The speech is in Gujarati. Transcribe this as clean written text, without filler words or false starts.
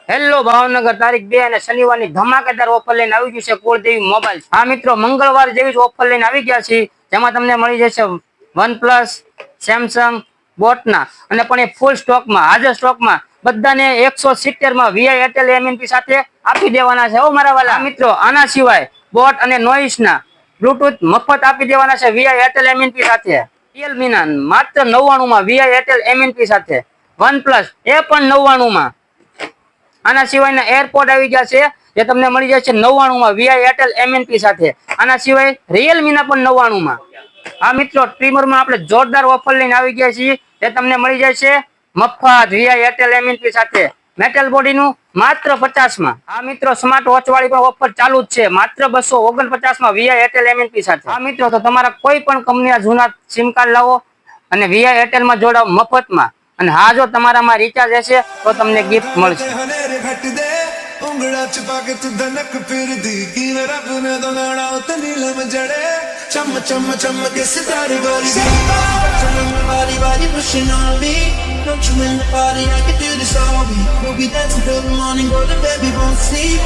હેલો ભાવનગર તારીખ 2 અને શનિવારની ધમાકેદાર ઓફર લઈને આવી ગયું છે કુળદેવી મોબાઈલ। હા મિત્રો, મંગળવાર જેવી જ ઓફર લઈને આવી ગયા છે, જેમાં તમને મળી જશે OnePlus, સેમસંગ, બોટના અને પણ એ ફૂલ સ્ટોકમાં, હાજર સ્ટોકમાં બધાને 170 માં VI એરટેલ MNP સાથે આપી દેવાના છે। ઓ મારા વાલા મિત્રો, આના સિવાય બોટ અને નોઇસના બ્લૂટૂથ મફત આપી દેવાના છે VI એરટેલ MNP સાથે। Realme ના માત્ર 99 માં VI એરટેલ MNP સાથે। OnePlus એ પણ 99 માં। આના સિવાયના એરપોર્ટ આવી ગયા છે, જે તમને મળી જશે 99 માં VI એરટેલ MNP સાથે। આના સિવાય Realme ના પણ 99 માં। આ મિત્રો, ટ્રીમર માં આપણે જોરદાર ઓફર લઈને આવી ગયા છીએ, જે તમને મળી જશે મફત VI એરટેલ MNP સાથે, મેટલ બોડી નું માત્ર 50 માં। આ મિત્રો, સ્માર્ટ વોચ વાળી પણ ઓફર ચાલુ જ છે, માત્ર 249 માં VI એરટેલ MNP સાથે। આ મિત્રો, તો તમારા કોઈ પણ કંપનીના જૂના સિમ કાર્ડ લાવો અને VI એરટેલ માં જોડાવો મફતમાં, અને હા, જો તમારામાં રિચાર્જ હશે તો તમને ગિફ્ટ મળશે। ਉਂਗਲਾਂ ਚ ਪਾ ਕੇ ਤੂੰ ਧਨਕ ਫਿਰਦੀ ਕਿਵੇਂ ਰੱਬ ਨੇ ਦੋਨਾਣਾ ਉਤੇ ਨੀਲਮ ਜੜੇ ਚਮ ਚਮ ਚਮ ਕੇ ਸਿਤਾਰੇ ਗੋਰੀ ਦੀ ਵਾਰੀ ਵਾਰੀ pushing on me don't you in the party I can do this all week we'll be dancing till the morning golden baby won't sleep